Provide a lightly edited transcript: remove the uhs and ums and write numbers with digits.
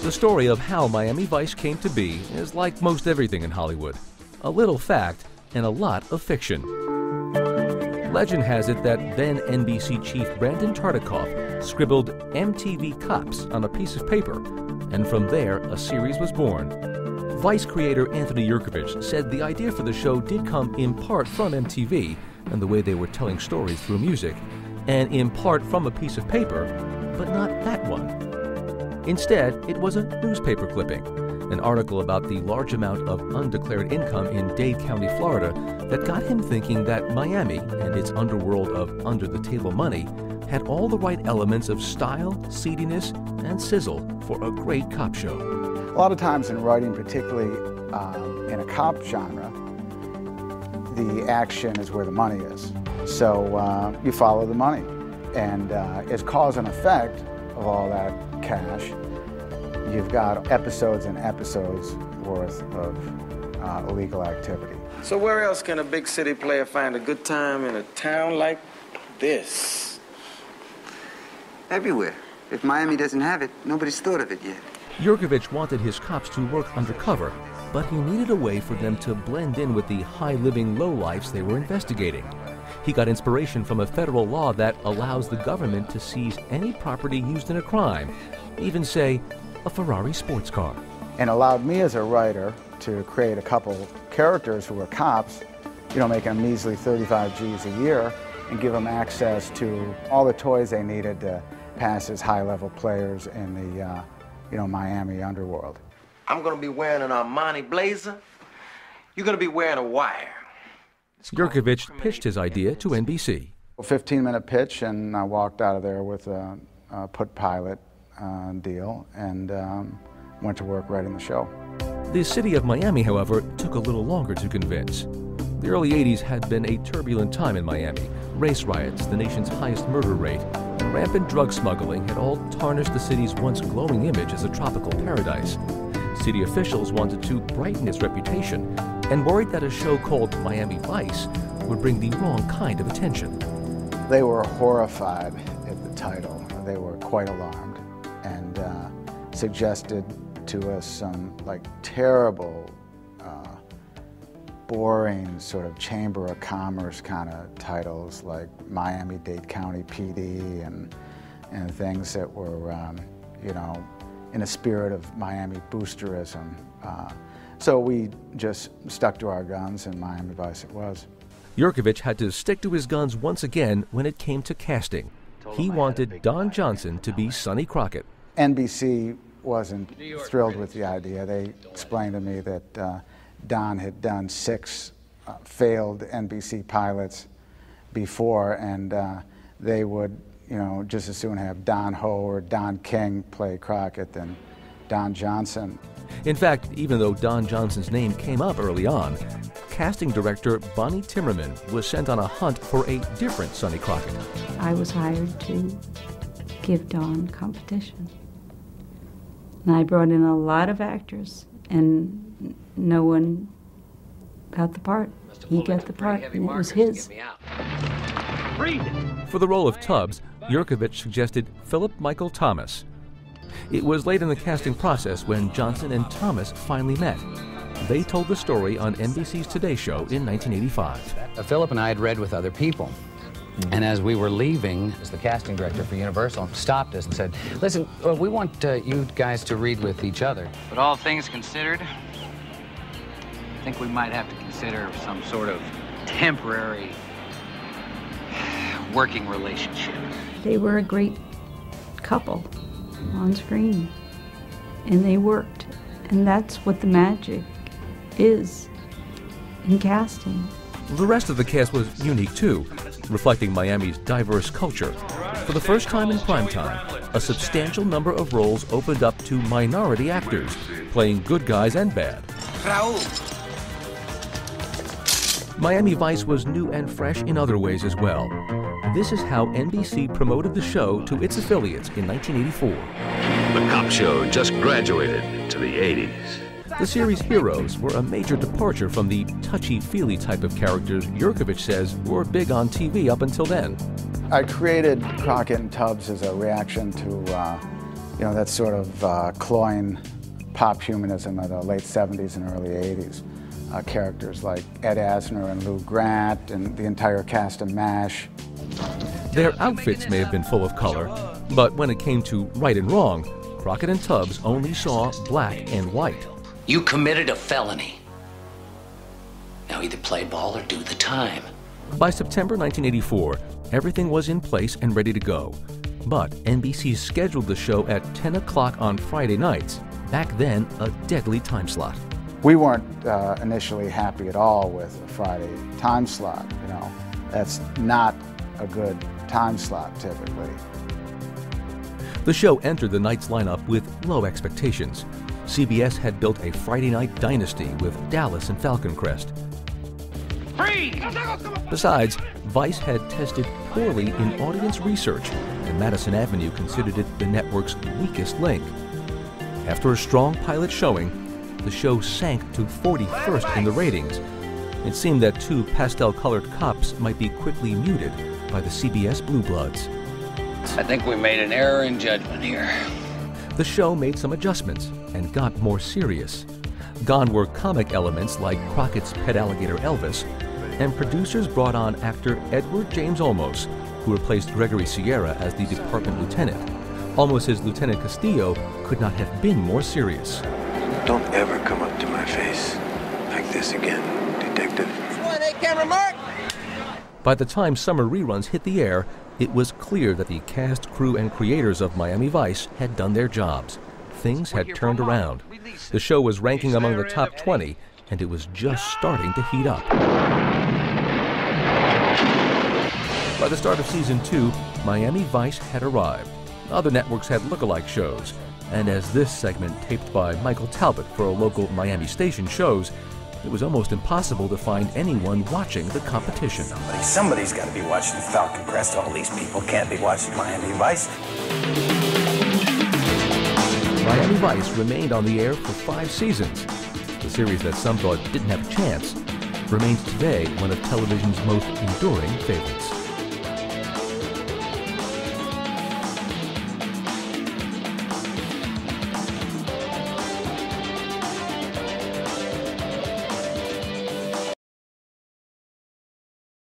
The story of how Miami Vice came to be is like most everything in Hollywood. A little fact and a lot of fiction. Legend has it that then NBC chief Brandon Tartikoff scribbled MTV Cops on a piece of paper, and from there a series was born. Vice creator Anthony Yerkovich said the idea for the show did come in part from MTV and the way they were telling stories through music, and in part from a piece of paper, but not that one. Instead, it was a newspaper clipping, an article about the large amount of undeclared income in Dade County, Florida, that got him thinking that Miami and its underworld of under-the-table money had all the right elements of style, seediness, and sizzle for a great cop show. A lot of times in writing, particularly in a cop genre, the action is where the money is. So you follow the money. And as cause and effect of all that cash, you've got episodes and episodes worth of illegal activity. So where else can a big city player find a good time in a town like this? Everywhere. If Miami doesn't have it, nobody's thought of it yet. Yerkovich wanted his cops to work undercover, but he needed a way for them to blend in with the high-living lowlifes they were investigating. He got inspiration from a federal law that allows the government to seize any property used in a crime, even, say, a Ferrari sports car. And allowed me as a writer to create a couple characters who were cops, making a measly 35 G's a year, and give them access to all the toys they needed to pass as high-level players in the, Miami underworld. I'm gonna be wearing an Armani blazer. You're gonna be wearing a wire. Yerkovich pitched his idea to NBC. A 15-minute pitch, and I walked out of there with a put-pilot deal and went to work writing the show. The city of Miami, however, took a little longer to convince. The early 80s had been a turbulent time in Miami. Race riots, the nation's highest murder rate, and rampant drug smuggling had all tarnished the city's once glowing image as a tropical paradise. City officials wanted to brighten its reputation and worried that a show called Miami Vice would bring the wrong kind of attention. They were horrified at the title. They were quite alarmed and suggested to us some terrible, boring sort of Chamber of Commerce kind of titles like Miami-Dade County PD and things that were, in a spirit of Miami boosterism. So we just stuck to our guns, and Miami Vice it was. Yerkovich had to stick to his guns once again when it came to casting. He wanted Don Johnson to be Sonny Crockett. NBC wasn't thrilled with the idea. They explained to me that Don had done 6 failed NBC pilots before, and they would, just as soon have Don Ho or Don King play Crockett than Don Johnson. In fact, even though Don Johnson's name came up early on, casting director Bonnie Timmerman was sent on a hunt for a different Sonny Crockett. I was hired to give Don competition. And I brought in a lot of actors, and no one got the part. He got the part, and it was his. For the role of Tubbs, Yerkovich suggested Philip Michael Thomas. It was late in the casting process when Johnson and Thomas finally met. They told the story on NBC's Today Show in 1985. Philip and I had read with other people. And as we were leaving, the casting director for Universal stopped us and said, listen, we want you guys to read with each other. But all things considered, I think we might have to consider some sort of temporary working relationship. They were a great couple on screen, and they worked. And that's what the magic is in casting. The rest of the cast was unique too, reflecting Miami's diverse culture. For the first time in primetime, a substantial number of roles opened up to minority actors, playing good guys and bad. Raul. Miami Vice was new and fresh in other ways as well. This is how NBC promoted the show to its affiliates in 1984. The cop show just graduated to the 80s. The series' heroes were a major departure from the touchy-feely type of characters Yerkovich says were big on TV up until then. I created Crockett and Tubbs as a reaction to You know, that sort of cloying pop humanism of the late 70s and early 80s. Characters like Ed Asner and Lou Grant and the entire cast of MASH. Their outfits may have been full of color, but when it came to right and wrong, Crockett and Tubbs only saw black and white. You committed a felony. Now either play ball or do the time. By September 1984, everything was in place and ready to go. But NBC scheduled the show at 10 o'clock on Friday nights, back then a deadly time slot. We weren't initially happy at all with a Friday time slot, you know. That's not a good time slot typically. The show entered the night's lineup with low expectations. CBS had built a Friday night dynasty with Dallas and Falcon Crest. Besides, Vice had tested poorly in audience research, and Madison Avenue considered it the network's weakest link. After a strong pilot showing, the show sank to 41st in the ratings. It seemed that two pastel-colored cops might be quickly muted by the CBS Blue Bloods. I think we made an error in judgment here. The show made some adjustments and got more serious. Gone were comic elements like Crockett's pet alligator Elvis, and producers brought on actor Edward James Olmos, who replaced Gregory Sierra as the department lieutenant. Olmos' Lieutenant Castillo could not have been more serious. Don't ever come up to my face like this again, Detective. Camera mark! By the time summer reruns hit the air, it was clear that the cast, crew, and creators of Miami Vice had done their jobs. Things had turned around. The show was ranking among the top 20, and it was just starting to heat up. By the start of season 2, Miami Vice had arrived. Other networks had look-alike shows, and as this segment taped by Michael Talbot for a local Miami station shows, it was almost impossible to find anyone watching the competition. Somebody's got to be watching Falcon Crest. All these people can't be watching Miami Vice. Miami Vice remained on the air for 5 seasons. The series that some thought didn't have a chance remains today one of television's most enduring favorites.